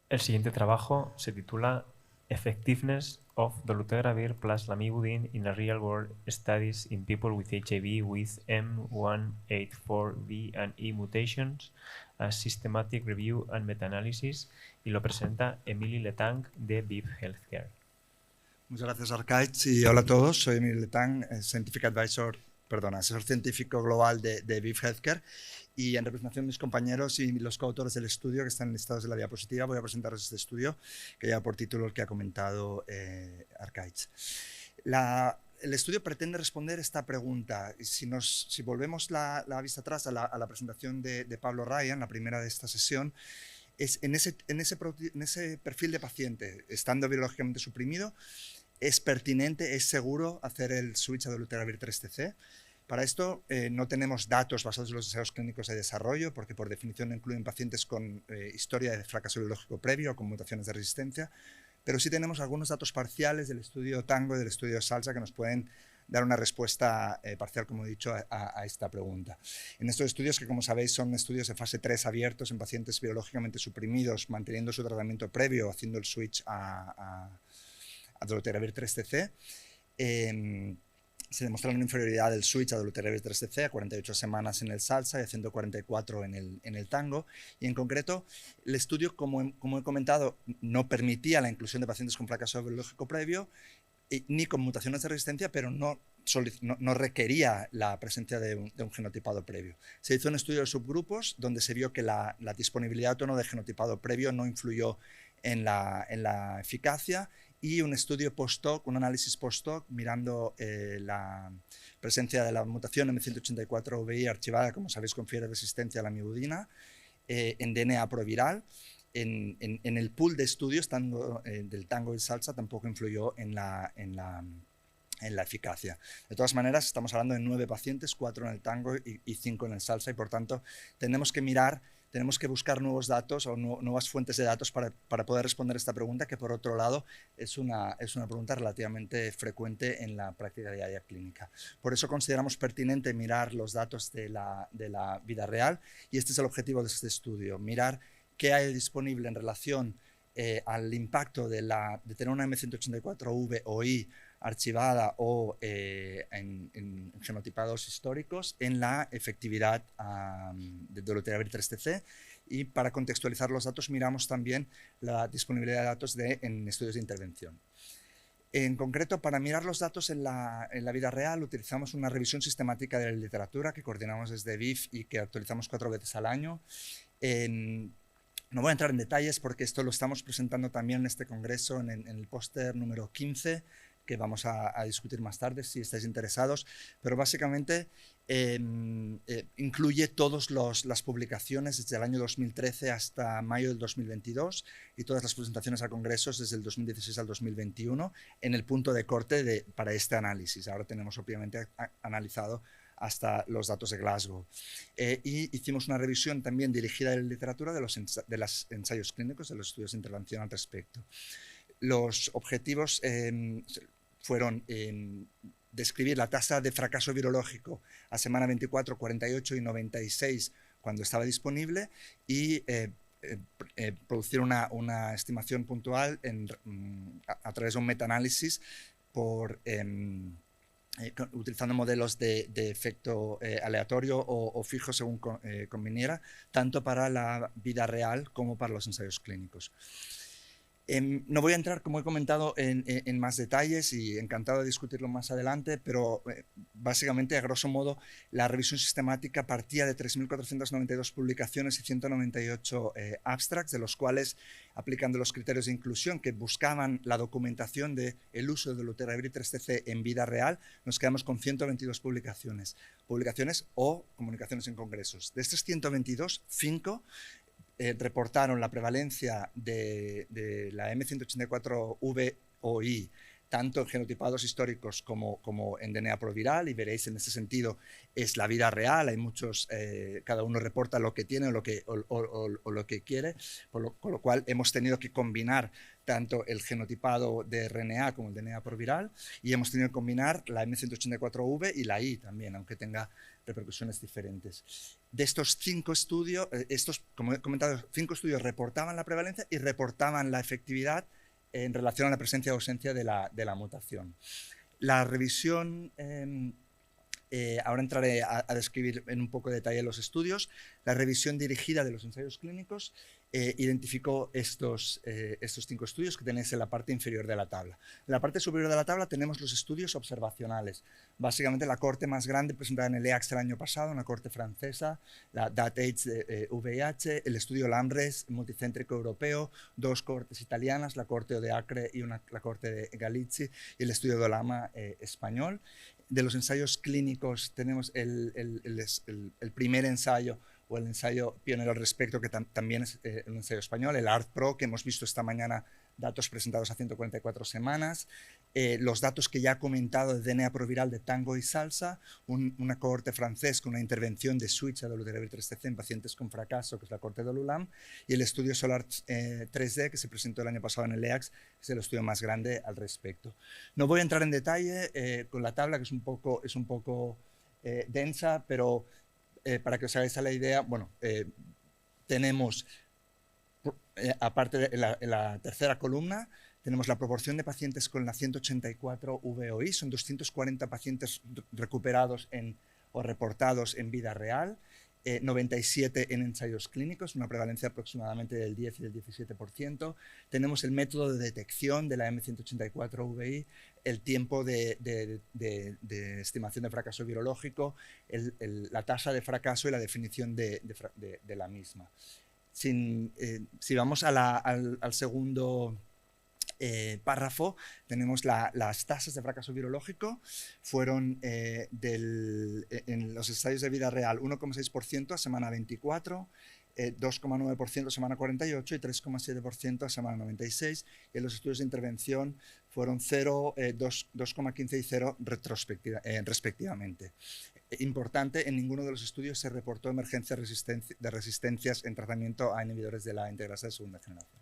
El siguiente trabajo se titula Effectiveness of dolutegravir plus lamivudine in a real-world studies in people with HIV with M184V and E mutations, a systematic review and meta-analysis, y lo presenta Emily Letang de ViV Healthcare. Muchas gracias, Arcaich, y hola a todos. Soy Emily Letang, asesor científico global de ViV Healthcare, y en representación de mis compañeros y los coautores del estudio que están listados en la diapositiva, voy a presentaros este estudio que lleva por título el que ha comentado Arcaich. El estudio pretende responder esta pregunta. Si volvemos la vista atrás a la presentación de Pablo Ryan, la primera de esta sesión, es en ese perfil de paciente, estando biológicamente suprimido, es pertinente, es seguro hacer el switch a dolutegravir 3-TC. Para esto no tenemos datos basados en los ensayos clínicos de desarrollo, porque por definición no incluyen pacientes con historia de fracaso biológico previo o con mutaciones de resistencia, pero sí tenemos algunos datos parciales del estudio Tango y del estudio Salsa que nos pueden dar una respuesta parcial, como he dicho, a esta pregunta. En estos estudios, que como sabéis son estudios de fase 3 abiertos en pacientes biológicamente suprimidos, manteniendo su tratamiento previo, haciendo el switch a dolutegravir 3-TC, se demostró una inferioridad del switch a dolutegravir 3-TC a 48 semanas en el Salsa y a 144 en el Tango. Y en concreto, el estudio, como he comentado, no permitía la inclusión de pacientes con fracaso biológico previo ni con mutaciones de resistencia, pero no requería la presencia de un genotipado previo. Se hizo un estudio de subgrupos donde se vio que la disponibilidad o no de genotipado previo no influyó en la eficacia, y un estudio post-hoc, un análisis post-hoc mirando la presencia de la mutación M184VI archivada, como sabéis, confiere resistencia a la amibudina en DNA proviral. En el pool de estudios del Tango y Salsa tampoco influyó en la eficacia. De todas maneras, estamos hablando de 9 pacientes, 4 en el Tango y 5 en el Salsa, y por tanto tenemos que buscar nuevos datos o nuevas fuentes de datos para poder responder esta pregunta, que por otro lado es una pregunta relativamente frecuente en la práctica diaria clínica. Por eso consideramos pertinente mirar los datos de la vida real, y este es el objetivo de este estudio: mirar qué hay disponible en relación al impacto de tener una M184V o I archivada o en genotipados históricos en la efectividad de dolutegravir 3-TC. Y para contextualizar los datos miramos también la disponibilidad de datos en estudios de intervención. En concreto, para mirar los datos en la vida real, utilizamos una revisión sistemática de la literatura que coordinamos desde ViV y que actualizamos 4 veces al año. No voy a entrar en detalles porque esto lo estamos presentando también en este congreso, en el póster número 15, que vamos a discutir más tarde si estáis interesados, pero básicamente incluye todas las publicaciones desde el año 2013 hasta mayo del 2022 y todas las presentaciones a congresos desde el 2016 al 2021 en el punto de corte para este análisis. Ahora tenemos obviamente analizado hasta los datos de Glasgow. Y hicimos una revisión también dirigida a la literatura de los ensayos clínicos, de los estudios de intervención al respecto. Los objetivos fueron describir la tasa de fracaso virológico a semana 24, 48 y 96 cuando estaba disponible, y producir una estimación puntual a través de un metaanálisis utilizando modelos de efecto aleatorio o fijo según conviniera, tanto para la vida real como para los ensayos clínicos. No voy a entrar, como he comentado, en más detalles, y encantado de discutirlo más adelante, pero básicamente, a grosso modo, la revisión sistemática partía de 3.492 publicaciones y 198 abstracts, de los cuales, aplicando los criterios de inclusión que buscaban la documentación del uso de dolutegravir 3-TC en vida real, nos quedamos con 122 publicaciones o comunicaciones en congresos. De estos 122, 5 reportaron la prevalencia de la M184V o I tanto en genotipados históricos como en DNA proviral, y veréis en ese sentido es la vida real. Hay muchos, cada uno reporta lo que tiene o lo que quiere, con lo cual hemos tenido que combinar tanto el genotipado de RNA como el DNA proviral, y hemos tenido que combinar la M184V y la I también, aunque tenga repercusiones diferentes. De estos 5 estudios, como he comentado, 5 estudios reportaban la prevalencia y reportaban la efectividad en relación a la presencia o ausencia de la mutación. La revisión, ahora entraré a describir en un poco de detalle los estudios. La revisión dirigida de los ensayos clínicos identificó estos 5 estudios que tenéis en la parte inferior de la tabla. En la parte superior de la tabla tenemos los estudios observacionales. Básicamente la cohorte más grande presentada en el EACS el año pasado, una cohorte francesa, la DAT-AIDS de VIH, el estudio Lambres multicéntrico europeo, 2 cohortes italianas, la cohorte de Acre y la cohorte de Galizzi, y el estudio Dolama español. De los ensayos clínicos tenemos el primer ensayo o el ensayo pionero al respecto, que también es un ensayo español, el ART-PRO, que hemos visto esta mañana, datos presentados a 144 semanas, los datos que ya he comentado de DNA proviral de Tango y Salsa, una cohorte francés con una intervención de switch a dolutegravir 3TC en pacientes con fracaso, que es la cohorte de Dolulam, y el estudio SOLAR 3D, que se presentó el año pasado en el EACS, que es el estudio más grande al respecto. No voy a entrar en detalle con la tabla, que es un poco densa, pero para que os hagáis a la idea, bueno, tenemos, aparte de en la tercera columna, tenemos la proporción de pacientes con la 184 VOI, son 240 pacientes recuperados o reportados en vida real, 97 en ensayos clínicos, una prevalencia aproximadamente del 10 y del 17%. Tenemos el método de detección de la M184VI, el tiempo de estimación de fracaso virológico, la tasa de fracaso y la definición de la misma. Si vamos al segundo párrafo, tenemos las tasas de fracaso virológico, fueron en los ensayos de vida real 1,6% a semana 24, 2,9% a semana 48 y 3,7% a semana 96, y en los estudios de intervención fueron 0, 2,15 y 0 respectivamente. Importante, en ninguno de los estudios se reportó emergencia de resistencias en tratamiento a inhibidores de la integrasa de segunda generación.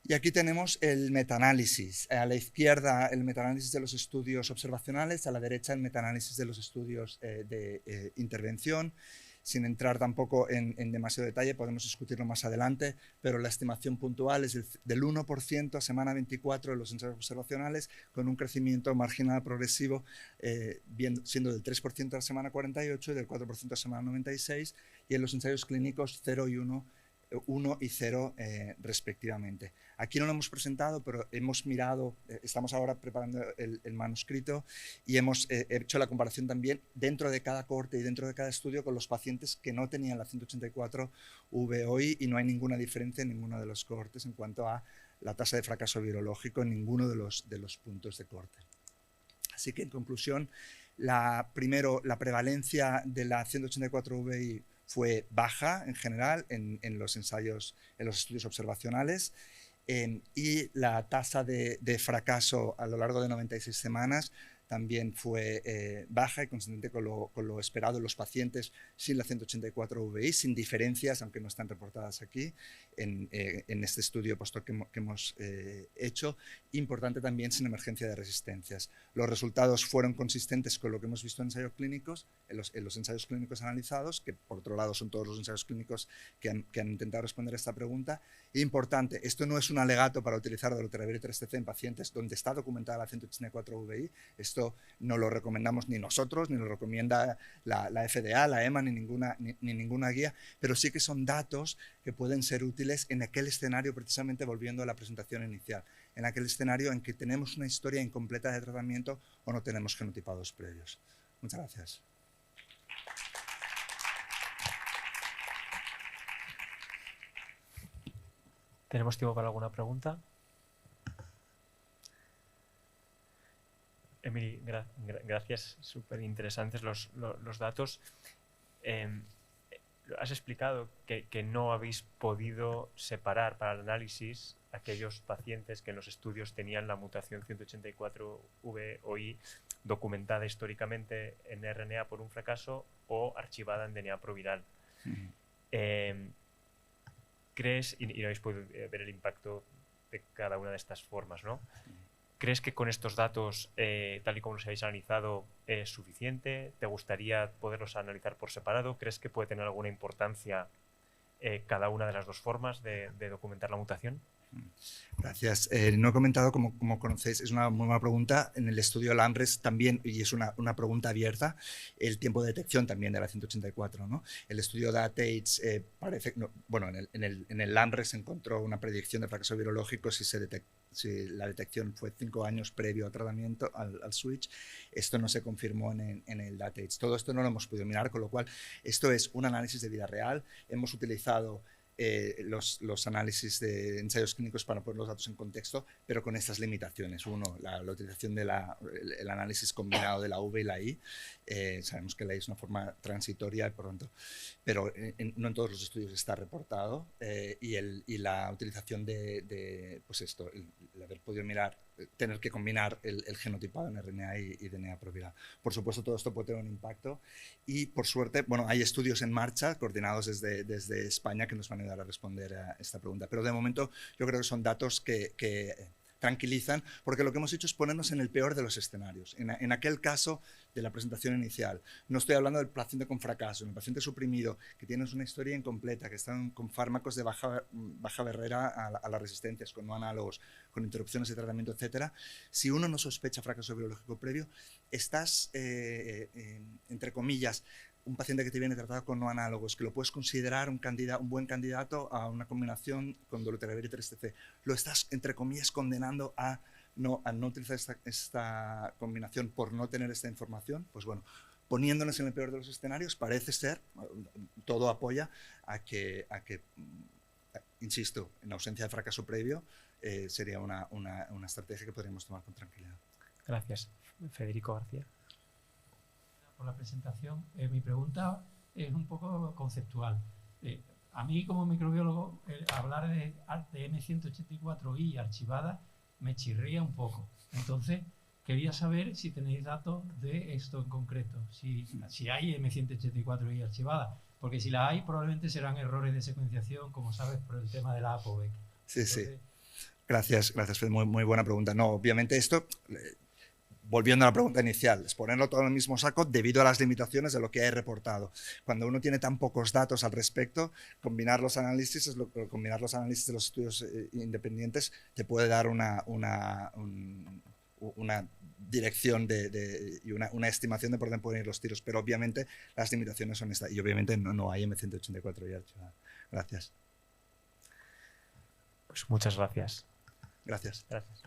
Y aquí tenemos el metaanálisis. A la izquierda el metaanálisis de los estudios observacionales, a la derecha el metaanálisis de los estudios de intervención. Sin entrar tampoco en demasiado detalle, podemos discutirlo más adelante, pero la estimación puntual es del 1% a semana 24 de los ensayos observacionales, con un crecimiento marginal progresivo, siendo del 3% a la semana 48 y del 4% a semana 96, y en los ensayos clínicos 0 y 1 y 0 respectivamente. Aquí no lo hemos presentado, pero hemos mirado, estamos ahora preparando el manuscrito y hemos hecho la comparación también dentro de cada cohorte y dentro de cada estudio con los pacientes que no tenían la 184 VOI, y no hay ninguna diferencia en ninguno de los cohortes en cuanto a la tasa de fracaso virológico en ninguno de los puntos de corte. Así que, en conclusión, primero, la prevalencia de la 184 VOI fue baja en general en los ensayos, en los estudios observacionales, y la tasa de fracaso a lo largo de 96 semanas también fue baja y consistente con lo esperado en los pacientes sin la 184 VI, sin diferencias, aunque no están reportadas aquí, en este estudio postdoc que hemos hecho. Importante también sin emergencia de resistencias. Los resultados fueron consistentes con lo que hemos visto en ensayos clínicos, en los ensayos clínicos analizados, que por otro lado son todos los ensayos clínicos que han intentado responder a esta pregunta. Importante, esto no es un alegato para utilizar dolutegravir 3TC en pacientes donde está documentada la 184 VI. Esto no lo recomendamos ni nosotros, ni lo recomienda la FDA, la EMA, ni ninguna guía, pero sí que son datos que pueden ser útiles en aquel escenario, precisamente volviendo a la presentación inicial, en aquel escenario en que tenemos una historia incompleta de tratamiento o no tenemos genotipados previos. Muchas gracias. ¿Tenemos tiempo para alguna pregunta? Emily, gracias, súper interesantes los datos. Has explicado que no habéis podido separar para el análisis aquellos pacientes que en los estudios tenían la mutación 184V-OI documentada históricamente en RNA por un fracaso o archivada en DNA proviral. ¿Crees, y no habéis podido ver el impacto de cada una de estas formas, ¿no? ¿Crees que con estos datos, tal y como los habéis analizado, es suficiente? ¿Te gustaría poderlos analizar por separado? ¿Crees que puede tener alguna importancia cada una de las dos formas de documentar la mutación? Gracias. No he comentado, como conocéis, es una muy buena pregunta. En el estudio Lambres también, y es una pregunta abierta, el tiempo de detección también de la 184, ¿no? El estudio DATAGE parece, no, bueno, en el Lambres se encontró una predicción de fracaso virológico si la detección fue 5 años previo al tratamiento, al switch. Esto no se confirmó en el DATAGE. Todo esto no lo hemos podido mirar, con lo cual esto es un análisis de vida real. Hemos utilizado los análisis de ensayos clínicos para poner los datos en contexto, pero con estas limitaciones. Uno, la utilización del análisis combinado de la V y la I. Sabemos que la I es una forma transitoria, pero no en todos los estudios está reportado. Y la utilización pues esto, el haber podido mirar, tener que combinar el genotipado en RNA y DNA proviral. Por supuesto, todo esto puede tener un impacto y, por suerte, bueno, hay estudios en marcha coordinados desde España que nos van a ayudar a responder a esta pregunta. Pero de momento yo creo que son datos que tranquilizan, porque lo que hemos hecho es ponernos en el peor de los escenarios. En aquel caso de la presentación inicial, no estoy hablando del paciente con fracaso, en el paciente suprimido, que tienes una historia incompleta, que están con fármacos de baja barrera a las resistencias, con no análogos, con interrupciones de tratamiento, etcétera. Si uno no sospecha fracaso biológico previo, estás, entre comillas, un paciente que te viene tratado con no análogos, que lo puedes considerar un buen candidato a una combinación con dolutegravir y 3-TC. Lo estás, entre comillas, condenando a no utilizar esta combinación por no tener esta información. Pues bueno, poniéndonos en el peor de los escenarios, parece ser, todo apoya a que insisto, en ausencia de fracaso previo, sería una estrategia que podríamos tomar con tranquilidad. Gracias. Federico García. Por la presentación. Mi pregunta es un poco conceptual. A mí, como microbiólogo, hablar de M184I archivada me chirría un poco. Entonces, quería saber si tenéis datos de esto en concreto, si hay M184I archivada, porque si la hay, probablemente serán errores de secuenciación, como sabes, por el tema de la APOVEC. Sí, sí. Gracias, Fede. Muy buena pregunta. No, obviamente esto... Volviendo a la pregunta inicial, es ponerlo todo en el mismo saco debido a las limitaciones de lo que hay reportado. Cuando uno tiene tan pocos datos al respecto, combinar los análisis de los estudios independientes te puede dar una dirección y una estimación de por dónde pueden ir los tiros, pero obviamente las limitaciones son estas y obviamente no hay M184 ya. Gracias. Pues muchas gracias. Gracias. Gracias.